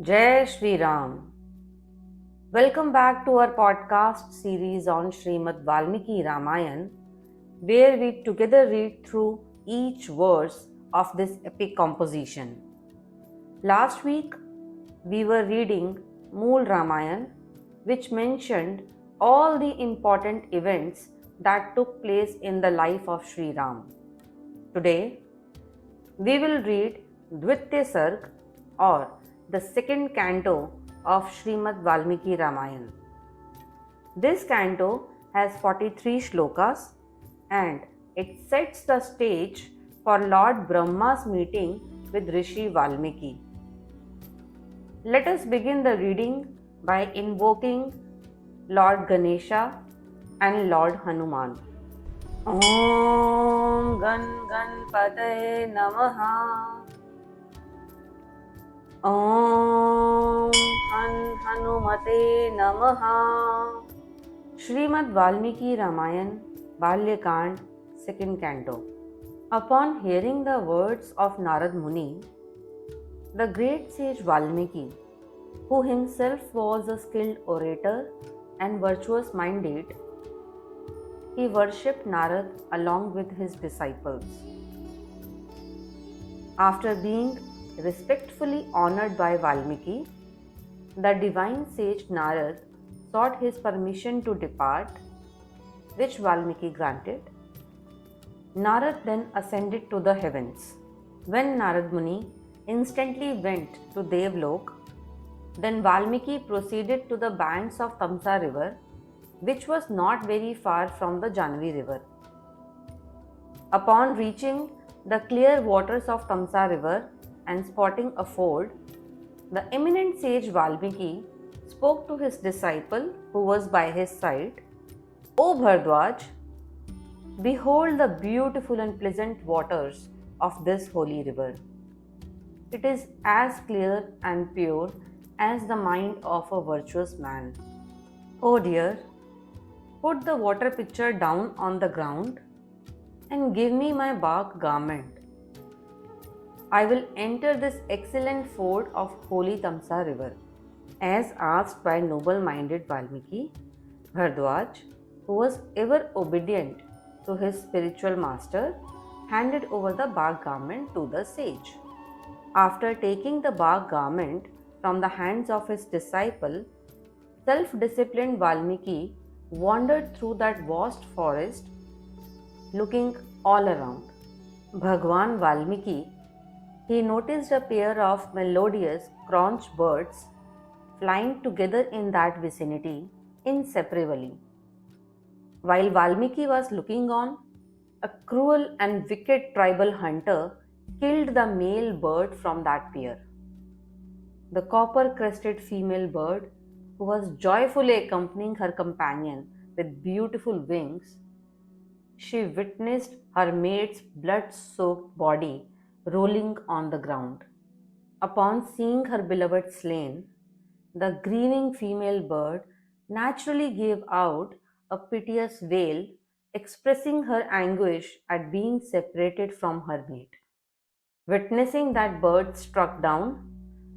Jai Shri Ram. Welcome back to our podcast series on Srimad Valmiki Ramayan, where we together read through each verse of this epic composition. Last week, we were reading Mool Ramayan, which mentioned all the important events that took place in the life of Sri Ram. Today, we will read Dvitya Sarg or the second canto of Srimad Valmiki Ramayan. This canto has 43 shlokas and it sets the stage for Lord Brahma's meeting with Rishi Valmiki. Let us begin the reading by invoking Lord Ganesha and Lord Hanuman. Om Gan Ganpataye Namaha. Om Hanumate Namaha. Srimad Valmiki Ramayan, Balyakand, second canto. Upon hearing the words of Narad Muni, the great sage Valmiki, who himself was a skilled orator and virtuous minded, he worshipped Narad along with his disciples. After being respectfully honored by Valmiki, the divine sage Narad sought his permission to depart, which Valmiki granted. Narad then ascended to the heavens. When Narad Muni instantly went to Devlok, then Valmiki proceeded to the banks of Tamsa river, which was not very far from the Janvi river. Upon reaching the clear waters of Tamsa river and spotting a ford, the eminent sage Valmiki spoke to his disciple who was by his side, O Bhardwaj, behold the beautiful and pleasant waters of this holy river. It is as clear and pure as the mind of a virtuous man. O dear, put the water pitcher down on the ground and give me my bark garment. I will enter this excellent ford of holy Tamsa river. As asked by noble-minded Valmiki, Bhardwaj, who was ever obedient to his spiritual master, handed over the bark garment to the sage. After taking the bark garment from the hands of his disciple, self-disciplined Valmiki wandered through that vast forest, looking all around. Bhagwan Valmiki, he noticed a pair of melodious conch birds flying together in that vicinity inseparably. While Valmiki was looking on, a cruel and wicked tribal hunter killed the male bird from that pair. The copper-crested female bird, who was joyfully accompanying her companion with beautiful wings, she witnessed her mate's blood-soaked body rolling on the ground. Upon seeing her beloved slain, the grieving female bird naturally gave out a piteous wail, expressing her anguish at being separated from her mate. Witnessing that bird struck down,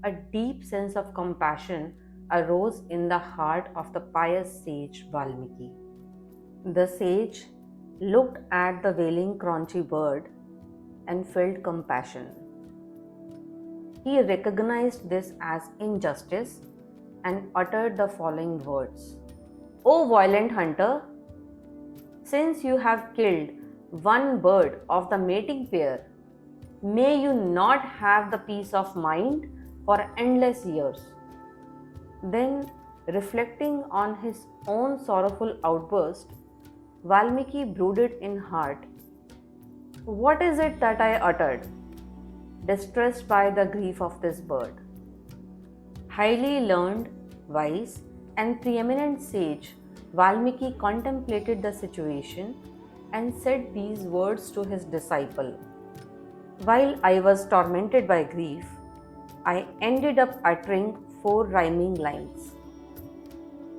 a deep sense of compassion arose in the heart of the pious sage Valmiki. The sage looked at the wailing crunchy bird and felt compassion. He recognized this as injustice and uttered the following words: O violent hunter, since you have killed one bird of the mating pair, may you not have the peace of mind for endless years. Then, reflecting on his own sorrowful outburst, Valmiki brooded in heart, what is it that I uttered? Distressed by the grief of this bird. Highly learned, wise, and preeminent sage, Valmiki contemplated the situation and said these words to his disciple. While I was tormented by grief, I ended up uttering 4 rhyming lines,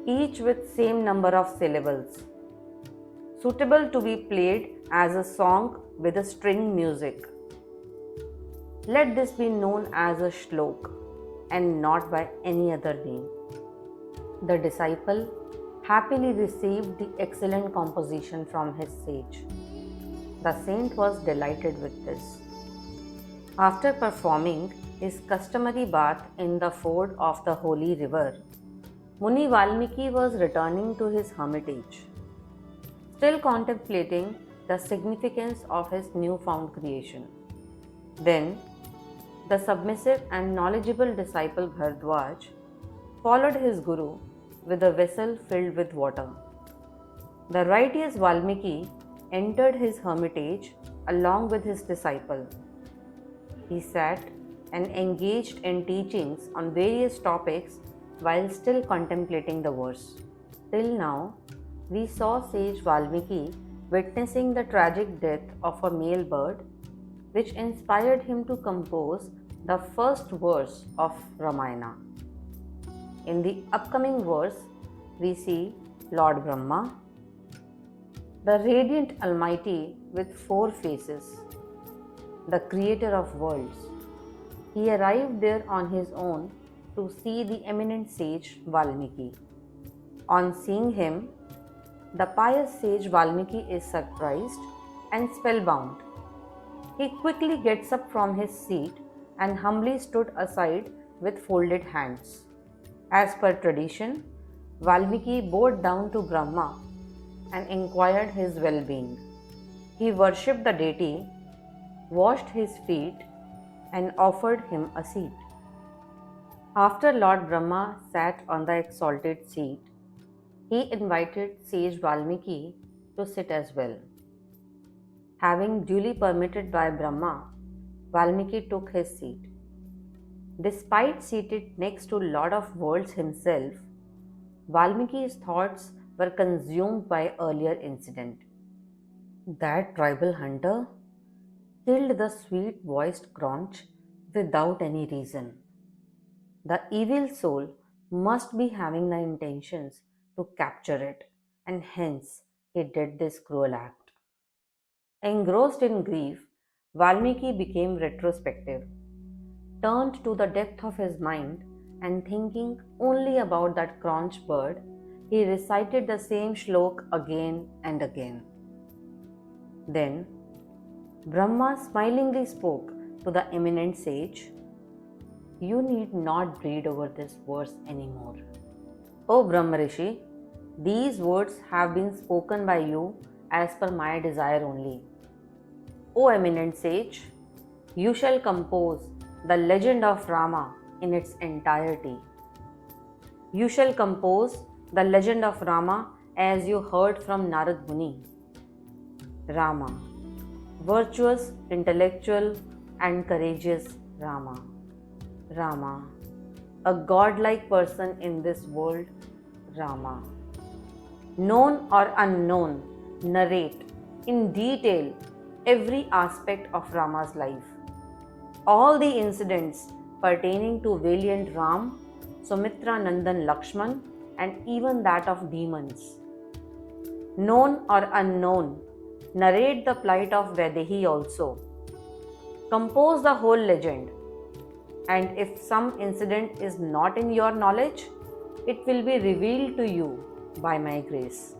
each with same number of syllables, suitable to be played as a song with a string music. Let this be known as a shlok. and not by any other name. The disciple happily received the excellent composition from his sage. The saint was delighted with this. After performing his customary bath in the ford of the holy river, Muni Valmiki was returning to his hermitage, still contemplating the significance of his newfound creation. Then, the submissive and knowledgeable disciple Bharadwaj followed his guru with a vessel filled with water. The righteous Valmiki entered his hermitage along with his disciple. He sat and engaged in teachings on various topics while still contemplating the verse. Till now, we saw sage Valmiki witnessing the tragic death of a male bird, which inspired him to compose the first verse of Ramayana. In the upcoming verse, we see Lord Brahma, the radiant Almighty with four faces, the creator of worlds. He arrived there on his own to see the eminent sage Valmiki. On seeing him, the pious sage Valmiki is surprised and spellbound. He quickly gets up from his seat and humbly stood aside with folded hands. As per tradition, Valmiki bowed down to Brahma and inquired his well-being. He worshipped the deity, washed his feet, and offered him a seat. After Lord Brahma sat on the exalted seat, he invited sage Valmiki to sit as well. Having duly permitted by Brahma, Valmiki took his seat. Despite seated next to Lord of Worlds himself, Valmiki's thoughts were consumed by earlier incident. That tribal hunter killed the sweet-voiced Cronch without any reason. The evil soul must be having the intentions to capture it, and hence he did this cruel act. Engrossed in grief, Valmiki became retrospective, turned to the depth of his mind, and thinking only about that Cronch bird, he recited the same shlok again and again. Then, Brahma smilingly spoke to the eminent sage, "You need not breed over this verse anymore. O Brahma Rishi, these words have been spoken by you as per my desire only. O eminent sage, you shall compose the legend of Rama in its entirety. You shall compose the legend of Rama as you heard from Narad Muni. Rama, virtuous, intellectual, and courageous Rama. Rama, a godlike person in this world, Rama. Known or unknown, narrate in detail every aspect of Rama's life. All the incidents pertaining to valiant Ram, Sumitra Nandan Lakshman, and even that of demons. Known or unknown, narrate the plight of Vaidehi also. Compose the whole legend, and if some incident is not in your knowledge, it will be revealed to you by my grace.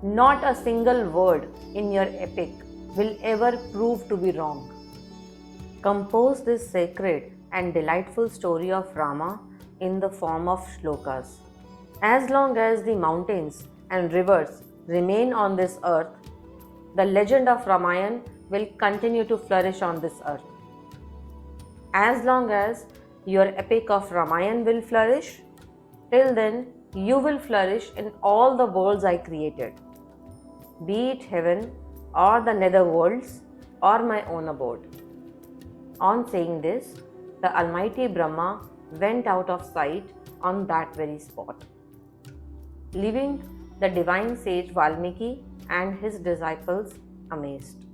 Not a single word in your epic will ever prove to be wrong. Compose this sacred and delightful story of Rama in the form of shlokas. As long as the mountains and rivers remain on this earth, the legend of Ramayana will continue to flourish on this earth. As long as your epic of Ramayana will flourish, till then you will flourish in all the worlds I created, be it heaven or the nether worlds or my own abode. On saying this, the Almighty Brahma went out of sight on that very spot, leaving the divine sage Valmiki and his disciples amazed.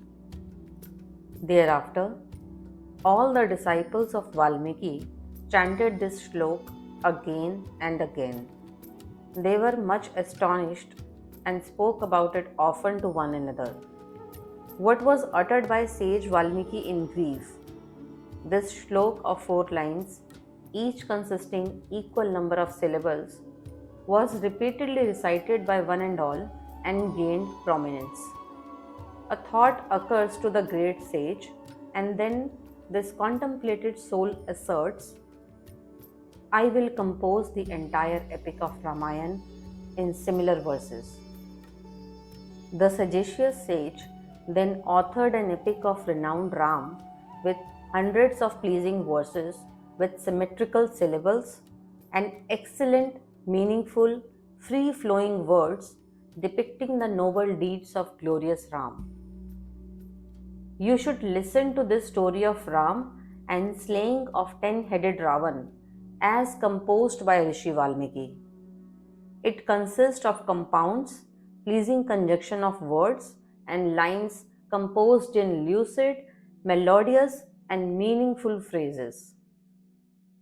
Thereafter, all the disciples of Valmiki chanted this shlok again and again. They were much astonished and spoke about it often to one another. What was uttered by sage Valmiki in grief? This shlok of 4 lines each consisting equal number of syllables, was repeatedly recited by one and all and gained prominence. A thought occurs to the great sage, and then this contemplated soul asserts, I will compose the entire epic of Ramayana in similar verses. The sagacious sage then authored an epic of renowned Ram with hundreds of pleasing verses with symmetrical syllables and excellent, meaningful, free flowing words depicting the noble deeds of glorious Ram. You should listen to this story of Ram and slaying of 10-headed Ravan as composed by Rishi Valmiki. It consists of compounds, pleasing conjunction of words and lines composed in lucid, melodious, and meaningful phrases.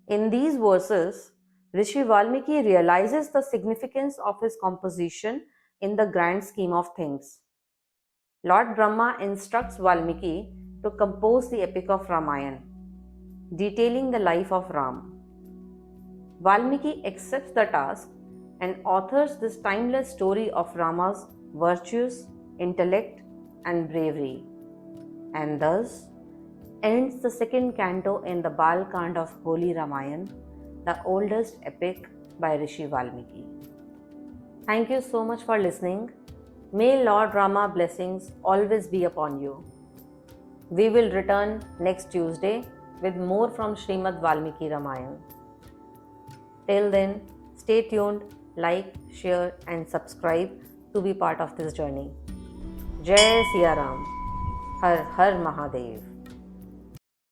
In these verses, Rishi Valmiki realizes the significance of his composition in the grand scheme of things. Lord Brahma instructs Valmiki to compose the epic of Ramayana, detailing the life of Ram. Valmiki accepts the task and authors this timeless story of Rama's virtues, intellect, and bravery, and thus ends the second canto in the Balkand of Holy Ramayana, the oldest epic by Rishi Valmiki. Thank you so much for listening. May Lord Rama blessings always be upon you. We will return next Tuesday with more from Srimad Valmiki Ramayana. Till then, stay tuned, like, share, and subscribe to be part of this journey. Jai Siya Ram. Har Har Mahadev.